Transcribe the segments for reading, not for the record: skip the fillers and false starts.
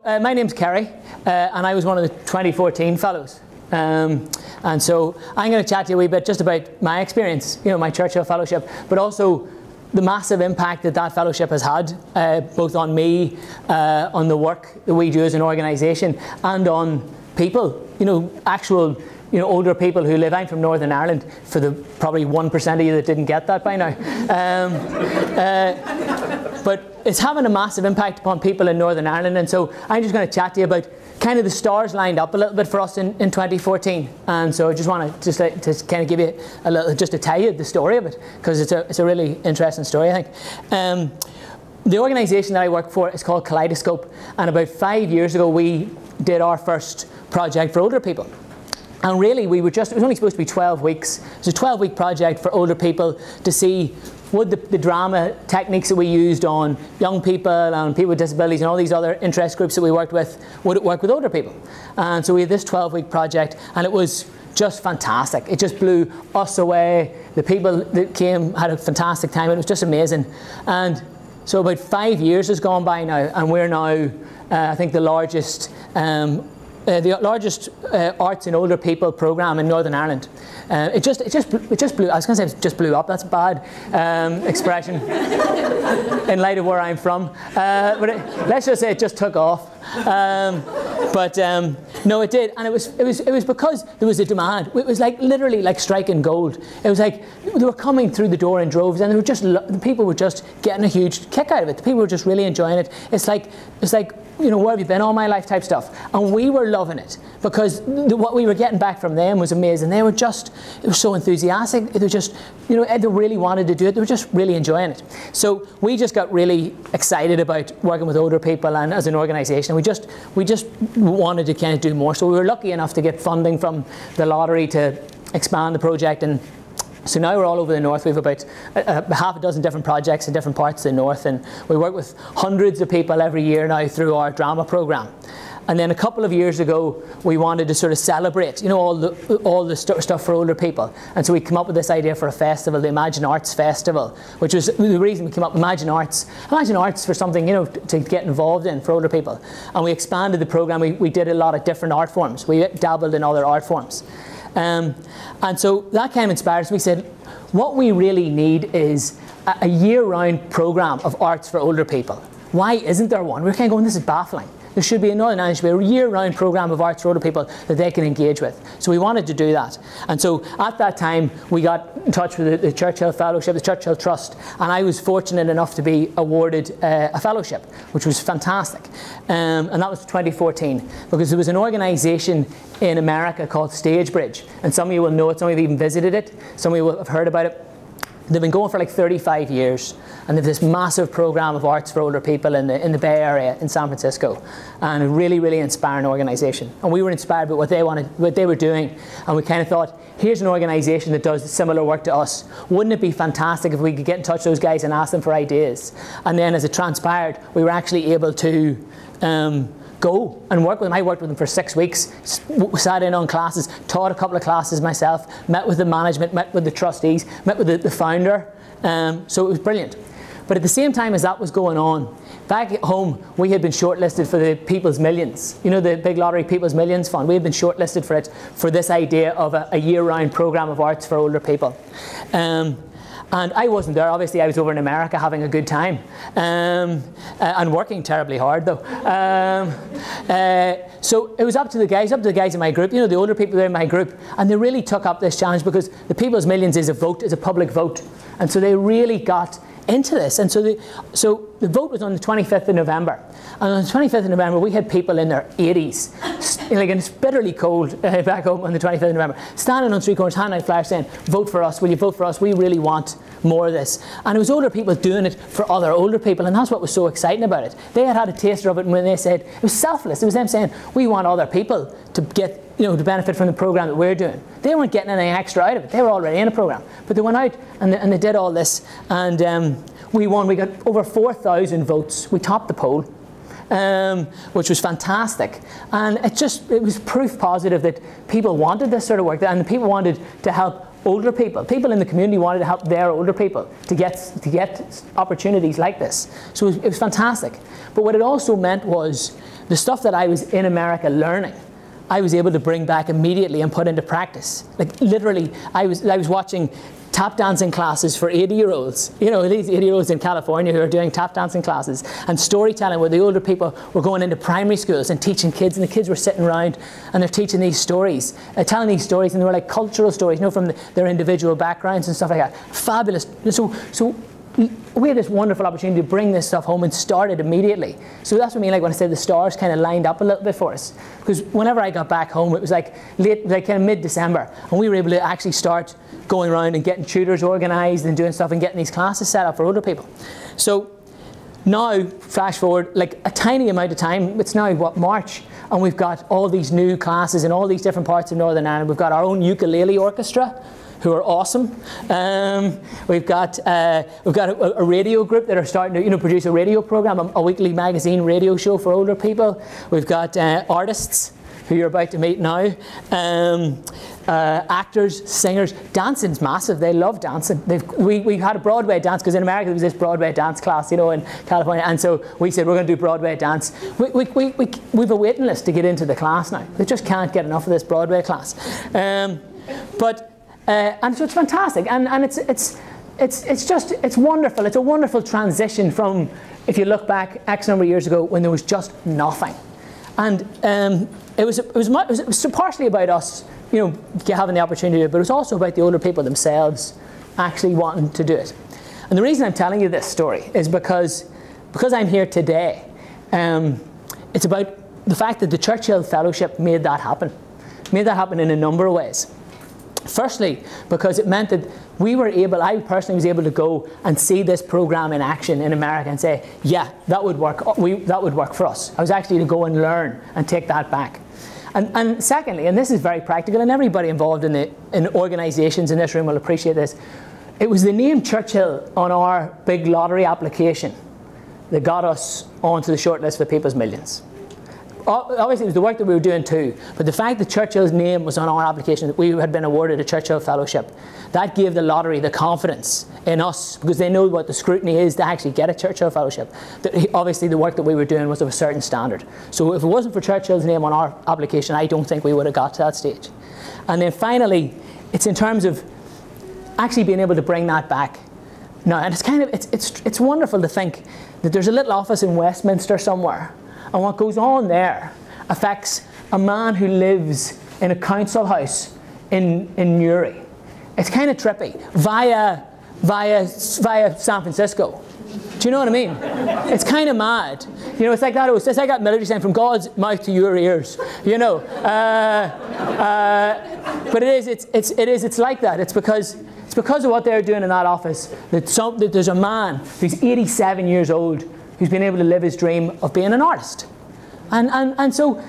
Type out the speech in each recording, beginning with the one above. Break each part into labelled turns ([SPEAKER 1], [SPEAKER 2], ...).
[SPEAKER 1] My name's Kerry, and I was one of the 2014 fellows. And so I'm going to chat to you a wee bit just about my experience, my Churchill fellowship, but also the massive impact that that fellowship has had, both on me, on the work that we do as an organisation, and on people, actual older people who live. I'm from Northern Ireland, for the probably 1% of you that didn't get that by now. But it's having a massive impact upon people in Northern Ireland, and so I'm just going to chat to you about kind of the stars lined up a little bit for us in 2014. And so I just want to kind of give you a little, just to tell you the story of it, because it's a really interesting story, I think. The organisation that I work for is called Kaleidoscope, and about 5 years ago we did our first project for older people. And really it was only supposed to be 12 weeks. It was a 12-week project for older people to see would the drama techniques that we used on young people and people with disabilities and all these other interest groups that we worked with, would it work with older people? And so we had this 12-week project, and it was just fantastic. It just blew us away. The people that came had a fantastic time. It was just amazing. And so about 5 years has gone by now, and we're now, I think, the largest arts in older people program in Northern Ireland. It just blew. I was going to say it just blew up. That's a bad expression in light of where I'm from. But let's just say it just took off. No, it did, and it was because there was a demand. It was like literally like striking gold. It was like they were coming through the door in droves, and the people were just getting a huge kick out of it. The people were just really enjoying it. It's like where have you been all my life type stuff, and we were loving it because what we were getting back from them was amazing. They were so enthusiastic. They were just, they really wanted to do it. They were just really enjoying it. So we just got really excited about working with older people, and as an organisation, we just wanted to kind of do more. So we were lucky enough to get funding from the lottery to expand the project, and so now we're all over the north. We have about half a dozen different projects in different parts of the north, and we work with hundreds of people every year now through our drama programme. And then a couple of years ago, we wanted to sort of celebrate, all the stuff for older people. And so we came up with this idea for a festival, the Imagine Arts Festival, which was the reason we came up with Imagine Arts for something, to get involved in for older people. And we expanded the programme. We did a lot of different art forms. We dabbled in other art forms. And so that kind of inspired us. We said, what we really need is a year-round programme of arts for older people. Why isn't there one? We're kind of going, this is baffling. There should be a year-round programme of arts for older people that they can engage with. So we wanted to do that. And so at that time, we got in touch with the Churchill Fellowship, the Churchill Trust, and I was fortunate enough to be awarded a fellowship, which was fantastic. And that was 2014, because there was an organisation in America called Stagebridge. And some of you will know it, some of you have even visited it, some of you will have heard about it. They've been going for like 35 years, and they have this massive program of arts for older people in the Bay Area in San Francisco, and a really, really inspiring organisation. And we were inspired by what they were doing, and we kind of thought, here's an organisation that does similar work to us. Wouldn't it be fantastic if we could get in touch with those guys and ask them for ideas? And then, as it transpired, we were actually able to go and work with them. I worked with them for 6 weeks, sat in on classes, taught a couple of classes myself, met with the management, met with the trustees, met with the founder. So it was brilliant. But at the same time as that was going on, back at home, we had been shortlisted for the People's Millions, the big lottery People's Millions Fund. We had been shortlisted for it, for this idea of a year-round programme of arts for older people. And I wasn't there. Obviously, I was over in America having a good time, and working terribly hard, though. So it was up to the guys in my group, the older people there in my group, and they really took up this challenge, because the People's Millions is a public vote, and so they really got into this. And so the vote was on the 25th of November, and on the 25th of November we had people in their 80s, and it's bitterly cold back home on the 25th of November, standing on street corners, handing out flyers saying, vote for us, will you vote for us, we really want more of this. And it was older people doing it for other older people, and that's what was so exciting about it. They had a taster of it, and when they said, it was selfless, it was them saying, we want other people to get, to benefit from the programme that we're doing. They weren't getting anything extra out of it. They were already in a programme. But they went out and they did all this, and we won. We got over 4,000 votes. We topped the poll, which was fantastic. And it was proof positive that people wanted this sort of work, and people wanted to help older people. People in the community wanted to help their older people to get opportunities like this. So it was fantastic. But what it also meant was the stuff that I was in America learning, I was able to bring back immediately and put into practice. Like literally, I was watching tap dancing classes for 80-year-olds. You know, these 80-year-olds in California who are doing tap dancing classes, and storytelling where the older people were going into primary schools and teaching kids, and the kids were sitting around and they're teaching these stories, telling these stories, and they were like cultural stories, you know, from their individual backgrounds and stuff like that. Fabulous. So we had this wonderful opportunity to bring this stuff home and start it immediately. So that's what I mean, like when I said the stars kind of lined up a little bit for us. Because whenever I got back home, it was like kind of mid-December, and we were able to actually start going around and getting tutors organised and doing stuff and getting these classes set up for older people. So now, flash forward, like a tiny amount of time, it's now, what, March, and we've got all these new classes in all these different parts of Northern Ireland. We've got our own ukulele orchestra, who are awesome. We've got a radio group that are starting to, you know, produce a radio program, a weekly magazine radio show for older people. We've got artists who you're about to meet now, actors, singers. Dancing's massive. They love dancing. We had a Broadway dance, because in America there was this Broadway dance class, you know, in California, and so we said we're going to do Broadway dance. We've a waiting list to get into the class now. They just can't get enough of this Broadway class. And so it's fantastic, and it's wonderful. It's a wonderful transition from, if you look back X number of years ago when there was just nothing, and it was partially about us, you know, having the opportunity, but it was also about the older people themselves actually wanting to do it. And the reason I'm telling you this story is because I'm here today. It's about the fact that the Churchill Fellowship made that happen. Made that happen in a number of ways. Firstly, because it meant that I personally was able to go and see this program in action in America and say, yeah, that would work. That would work for us. I was actually to go and learn and take that back. And secondly, and this is very practical, and everybody involved in organisations in this room will appreciate this, it was the name Churchill on our big lottery application that got us onto the shortlist for People's Millions. Obviously it was the work that we were doing too, but the fact that Churchill's name was on our application, that we had been awarded a Churchill Fellowship, that gave the lottery the confidence in us, because they know what the scrutiny is to actually get a Churchill Fellowship. Obviously the work that we were doing was of a certain standard. So if it wasn't for Churchill's name on our application, I don't think we would have got to that stage. And then finally, it's in terms of actually being able to bring that back. Now, and it's wonderful to think that there's a little office in Westminster somewhere, and what goes on there affects a man who lives in a council house in Newry. It's kind of trippy, via San Francisco. Do you know what I mean? It's kind of mad. You know, it's like that military saying, from God's mouth to your ears. You know, but it's like that. It's because of what they're doing in that office that there's a man who's 87 years old who's been able to live his dream of being an artist. And so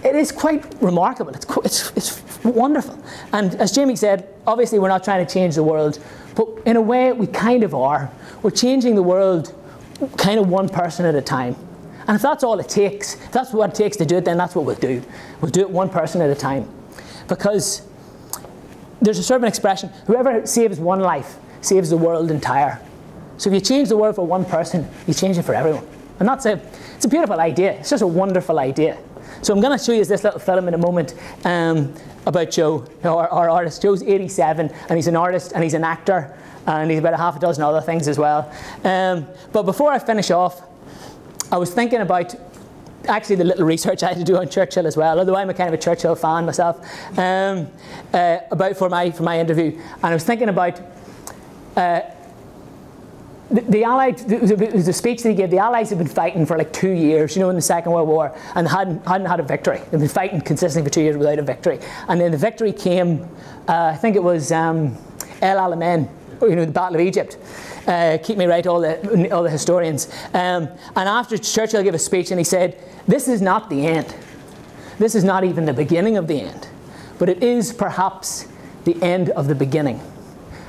[SPEAKER 1] it is quite remarkable. It's wonderful. And as Jamie said, obviously we're not trying to change the world, but in a way we kind of are. We're changing the world kind of one person at a time. And if that's all it takes, if that's what it takes to do it, then that's what we'll do. We'll do it one person at a time. Because there's a certain expression, whoever saves one life saves the world entire. So if you change the world for one person, you change it for everyone. And it's a beautiful idea. It's just a wonderful idea. So I'm going to show you this little film in a moment about Joe, our artist. Joe's 87, and he's an artist, and he's an actor, and he's about a half a dozen other things as well. But before I finish off, I was thinking about actually the little research I had to do on Churchill as well, although I'm a kind of a Churchill fan myself, for my interview. And I was thinking about the Allies. It was a speech that he gave. The Allies had been fighting for like 2 years, you know, in the Second World War, and hadn't had a victory. They'd been fighting consistently for 2 years without a victory. And then the victory came, I think it was El Alamein, you know, the Battle of Egypt. Keep me right, all the historians. And after Churchill gave a speech, and he said, "This is not the end. This is not even the beginning of the end, but it is perhaps the end of the beginning."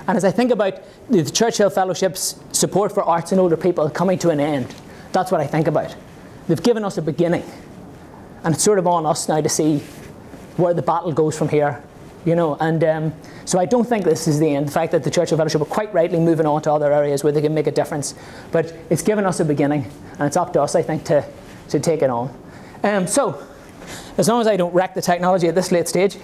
[SPEAKER 1] And as I think about the Churchill Fellowship's support for arts and older people coming to an end, that's what I think about. They've given us a beginning, and it's sort of on us now to see where the battle goes from here, you know. And so I don't think this is the end. The fact that the Churchill Fellowship are quite rightly moving on to other areas where they can make a difference, but it's given us a beginning, and it's up to us, I think, to take it on. So, as long as I don't wreck the technology at this late stage,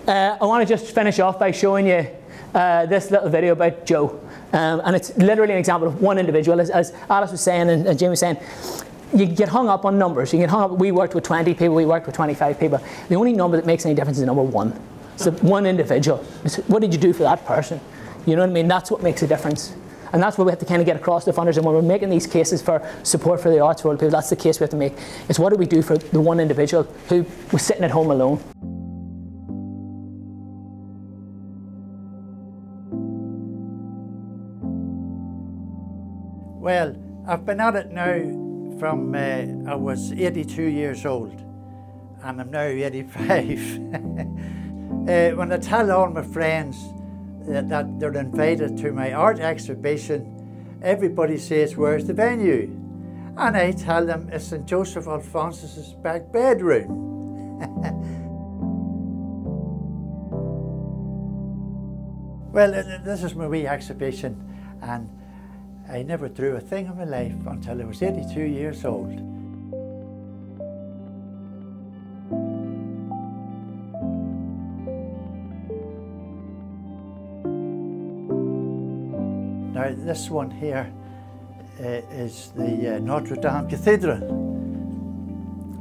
[SPEAKER 1] I want to just finish off by showing you this little video about Joe. And it's literally an example of one individual. As Alice was saying and Jim was saying, you get hung up on numbers. You get hung up. We worked with 20 people, we worked with 25 people. The only number that makes any difference is number one. It's the one individual. It's what did you do for that person? You know what I mean? That's what makes a difference. And that's what we have to kind of get across to funders. And when we're making these cases for support for the arts world, people, that's the case we have to make. It's what do we do for the one individual who was sitting at home alone.
[SPEAKER 2] Well, I've been at it now from I was 82 years old, and I'm now 85. When I tell all my friends that they're invited to my art exhibition, everybody says, "Where's the venue?" And I tell them it's St. Joseph Alphonsus' back bedroom. Well, this is my wee exhibition, and I never drew a thing in my life until I was 82 years old. Now this one here is the Notre Dame Cathedral,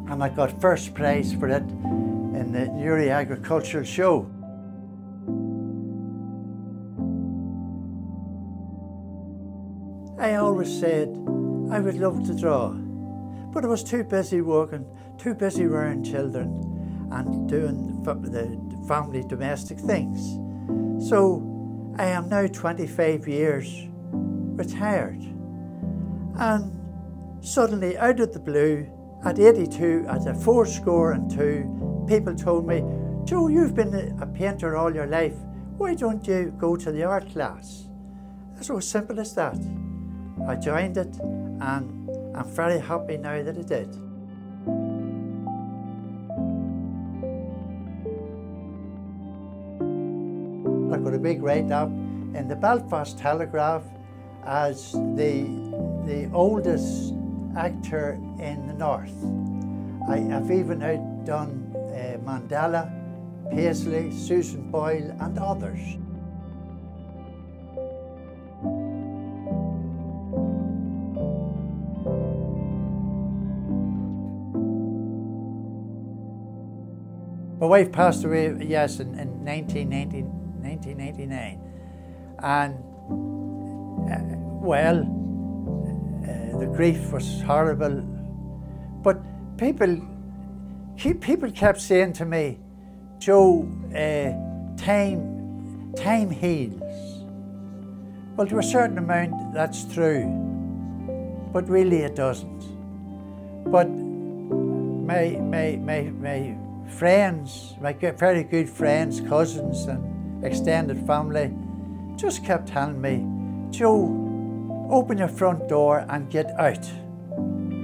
[SPEAKER 2] and I got first prize for it in the Newry Agricultural Show. I always said I would love to draw, but I was too busy working, too busy rearing children and doing the family domestic things. So I am now 25 years retired, and suddenly out of the blue at 82, at a 82, people told me, "Joe, you've been a painter all your life, why don't you go to the art class?" It's so simple as that. I joined it, and I'm very happy now that I did. I got a big write-up in the Belfast Telegraph as the oldest actor in the North. I've even outdone Mandela, Paisley, Susan Boyle and others. My wife passed away, yes, in 1989. And, well, the grief was horrible. But people kept saying to me, "Joe, time heals." Well, to a certain amount, that's true. But really it doesn't. But my friends, my very good friends, cousins and extended family just kept telling me, "Joe, open your front door and get out."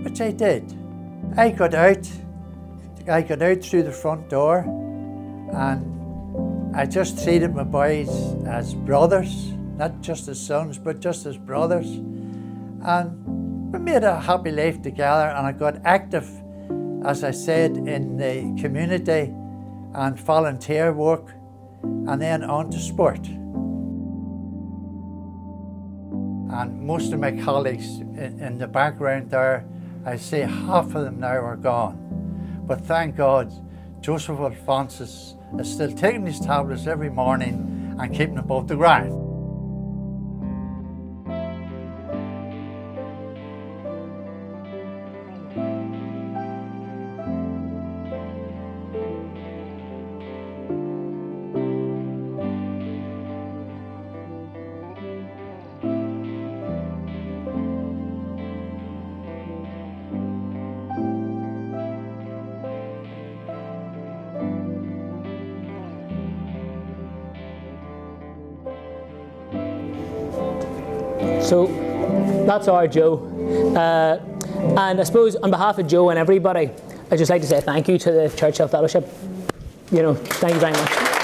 [SPEAKER 2] Which I did. I got out through the front door, and I just treated my boys as brothers, not just as sons, but just as brothers. And we made a happy life together, and I got active, as I said, in the community and volunteer work, and then on to sport. And most of my colleagues in the background there, I say half of them now are gone. But thank God, Joseph Alphonsus is still taking his tablets every morning and keeping above the ground.
[SPEAKER 1] So that's our Joe. And I suppose on behalf of Joe and everybody, I'd just like to say thank you to the Churchill Fellowship. You know, thank you very much.